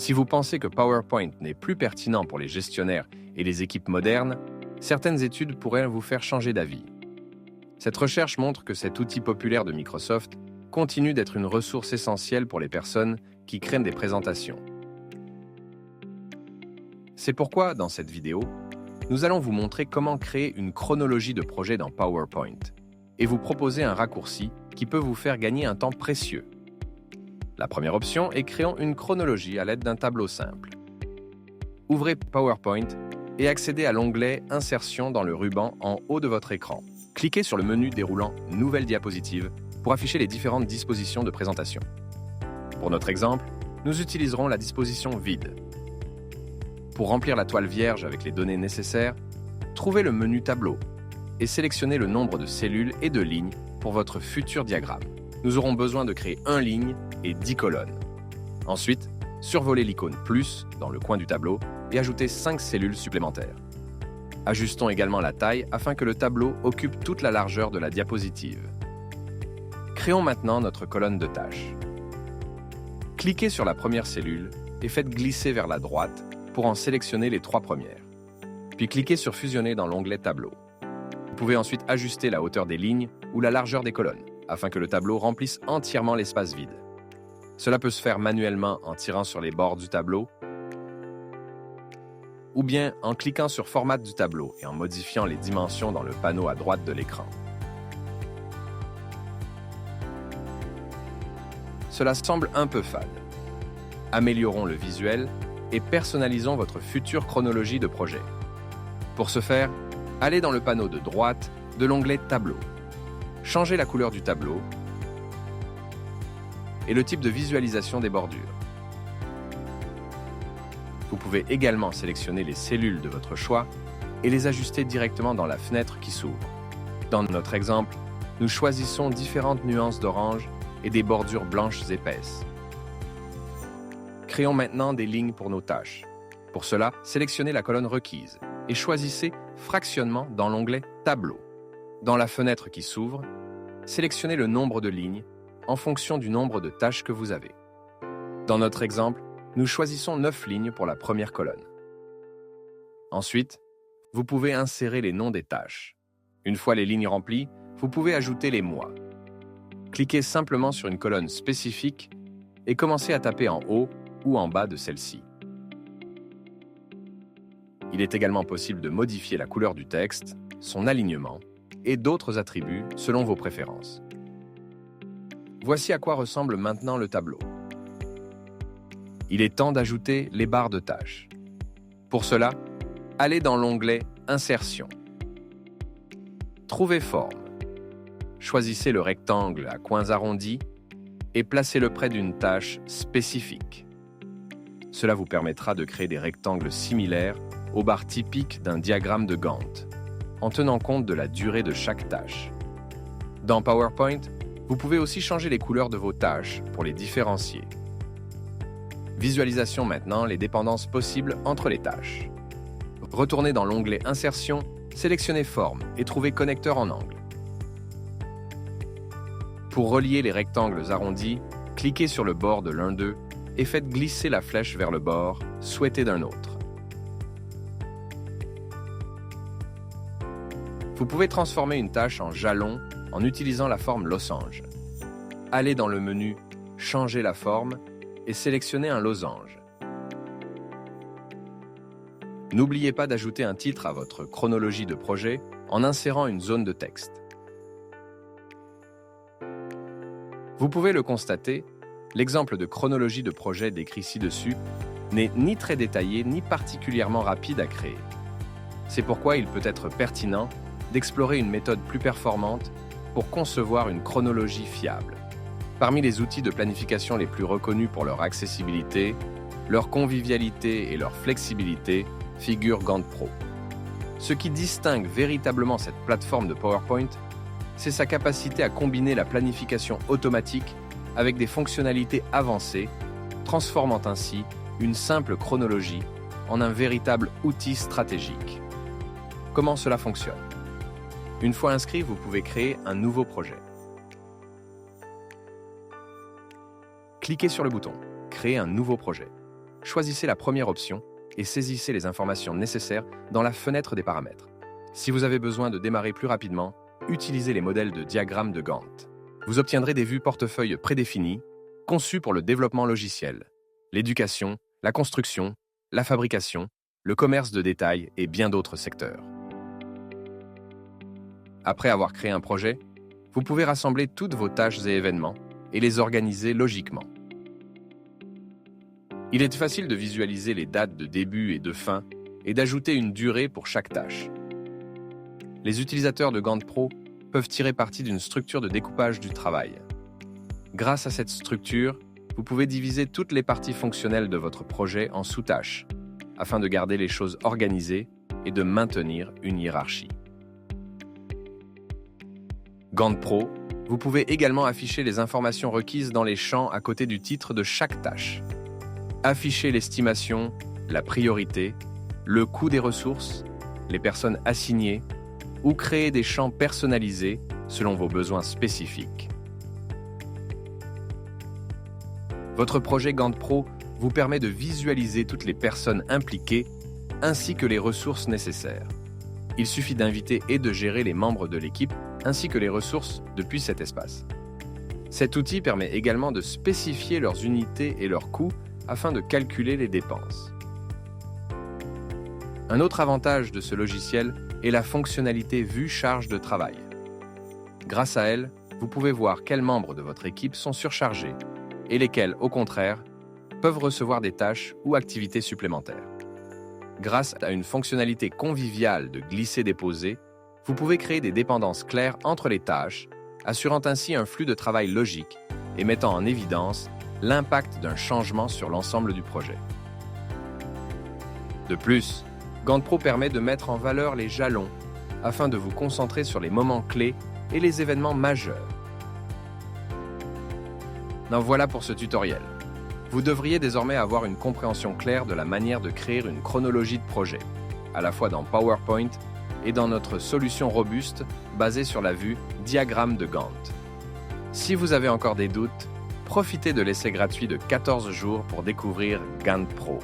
Si vous pensez que PowerPoint n'est plus pertinent pour les gestionnaires et les équipes modernes, certaines études pourraient vous faire changer d'avis. Cette recherche montre que cet outil populaire de Microsoft continue d'être une ressource essentielle pour les personnes qui créent des présentations. C'est pourquoi, dans cette vidéo, nous allons vous montrer comment créer une chronologie de projet dans PowerPoint et vous proposer un raccourci qui peut vous faire gagner un temps précieux. La première option est créons une chronologie à l'aide d'un tableau simple. Ouvrez PowerPoint et accédez à l'onglet Insertion dans le ruban en haut de votre écran. Cliquez sur le menu déroulant Nouvelle diapositive pour afficher les différentes dispositions de présentation. Pour notre exemple, nous utiliserons la disposition Vide. Pour remplir la toile vierge avec les données nécessaires, trouvez le menu Tableau et sélectionnez le nombre de cellules et de lignes pour votre futur diagramme. Nous aurons besoin de créer 1 ligne et 10 colonnes. Ensuite, survolez l'icône Plus dans le coin du tableau et ajoutez 5 cellules supplémentaires. Ajustons également la taille afin que le tableau occupe toute la largeur de la diapositive. Créons maintenant notre colonne de tâches. Cliquez sur la première cellule et faites glisser vers la droite pour en sélectionner les 3 premières. Puis cliquez sur Fusionner dans l'onglet Tableau. Vous pouvez ensuite ajuster la hauteur des lignes ou la largeur des colonnes, afin que le tableau remplisse entièrement l'espace vide. Cela peut se faire manuellement en tirant sur les bords du tableau ou bien en cliquant sur Format du tableau et en modifiant les dimensions dans le panneau à droite de l'écran. Cela semble un peu fade. Améliorons le visuel et personnalisons votre future chronologie de projet. Pour ce faire, allez dans le panneau de droite de l'onglet Tableau. Changez la couleur du tableau et le type de visualisation des bordures. Vous pouvez également sélectionner les cellules de votre choix et les ajuster directement dans la fenêtre qui s'ouvre. Dans notre exemple, nous choisissons différentes nuances d'orange et des bordures blanches épaisses. Créons maintenant des lignes pour nos tâches. Pour cela, sélectionnez la colonne requise et choisissez Fractionnement dans l'onglet Tableau. Dans la fenêtre qui s'ouvre, sélectionnez le nombre de lignes en fonction du nombre de tâches que vous avez. Dans notre exemple, nous choisissons 9 lignes pour la première colonne. Ensuite, vous pouvez insérer les noms des tâches. Une fois les lignes remplies, vous pouvez ajouter les mois. Cliquez simplement sur une colonne spécifique et commencez à taper en haut ou en bas de celle-ci. Il est également possible de modifier la couleur du texte, son alignement et d'autres attributs selon vos préférences. Voici à quoi ressemble maintenant le tableau. Il est temps d'ajouter les barres de tâches. Pour cela, allez dans l'onglet Insertion. Trouvez Forme. Choisissez le rectangle à coins arrondis et placez-le près d'une tâche spécifique. Cela vous permettra de créer des rectangles similaires aux barres typiques d'un diagramme de Gantt, en tenant compte de la durée de chaque tâche. Dans PowerPoint, vous pouvez aussi changer les couleurs de vos tâches pour les différencier. Visualisons maintenant les dépendances possibles entre les tâches. Retournez dans l'onglet Insertion, sélectionnez Forme et trouvez Connecteur en angle. Pour relier les rectangles arrondis, cliquez sur le bord de l'un d'eux et faites glisser la flèche vers le bord souhaité d'un autre. Vous pouvez transformer une tâche en jalon en utilisant la forme losange. Allez dans le menu Changer la forme et sélectionnez un losange. N'oubliez pas d'ajouter un titre à votre chronologie de projet en insérant une zone de texte. Vous pouvez le constater, l'exemple de chronologie de projet décrit ci-dessus n'est ni très détaillé ni particulièrement rapide à créer. C'est pourquoi il peut être pertinent d'explorer une méthode plus performante pour concevoir une chronologie fiable. Parmi les outils de planification les plus reconnus pour leur accessibilité, leur convivialité et leur flexibilité figure Gantt Pro. Ce qui distingue véritablement cette plateforme de PowerPoint, c'est sa capacité à combiner la planification automatique avec des fonctionnalités avancées, transformant ainsi une simple chronologie en un véritable outil stratégique. Comment cela fonctionne? Une fois inscrit, vous pouvez créer un nouveau projet. Cliquez sur le bouton « Créer un nouveau projet ». choisissez la première option et saisissez les informations nécessaires dans la fenêtre des paramètres. Si vous avez besoin de démarrer plus rapidement, utilisez les modèles de diagrammes de Gantt. Vous obtiendrez des vues portefeuille prédéfinies, conçues pour le développement logiciel, l'éducation, la construction, la fabrication, le commerce de détail et bien d'autres secteurs. Après avoir créé un projet, vous pouvez rassembler toutes vos tâches et événements et les organiser logiquement. Il est facile de visualiser les dates de début et de fin et d'ajouter une durée pour chaque tâche. Les utilisateurs de Gantt Pro peuvent tirer parti d'une structure de découpage du travail. Grâce à cette structure, vous pouvez diviser toutes les parties fonctionnelles de votre projet en sous-tâches, afin de garder les choses organisées et de maintenir une hiérarchie. Gantt Pro, vous pouvez également afficher les informations requises dans les champs à côté du titre de chaque tâche. Afficher l'estimation, la priorité, le coût des ressources, les personnes assignées, ou créer des champs personnalisés selon vos besoins spécifiques. Votre projet Gantt Pro vous permet de visualiser toutes les personnes impliquées ainsi que les ressources nécessaires. Il suffit d'inviter et de gérer les membres de l'équipe ainsi que les ressources depuis cet espace. Cet outil permet également de spécifier leurs unités et leurs coûts afin de calculer les dépenses. Un autre avantage de ce logiciel est la fonctionnalité Vue charge de travail. Grâce à elle, vous pouvez voir quels membres de votre équipe sont surchargés et lesquels, au contraire, peuvent recevoir des tâches ou activités supplémentaires. Grâce à une fonctionnalité conviviale de glisser-déposer, vous pouvez créer des dépendances claires entre les tâches, assurant ainsi un flux de travail logique et mettant en évidence l'impact d'un changement sur l'ensemble du projet. De plus, Gantt Pro permet de mettre en valeur les jalons afin de vous concentrer sur les moments clés et les événements majeurs. Voilà pour ce tutoriel. Vous devriez désormais avoir une compréhension claire de la manière de créer une chronologie de projet, à la fois dans PowerPoint et dans notre solution robuste basée sur la vue diagramme de Gantt. Si vous avez encore des doutes, profitez de l'essai gratuit de 14 jours pour découvrir Gantt Pro.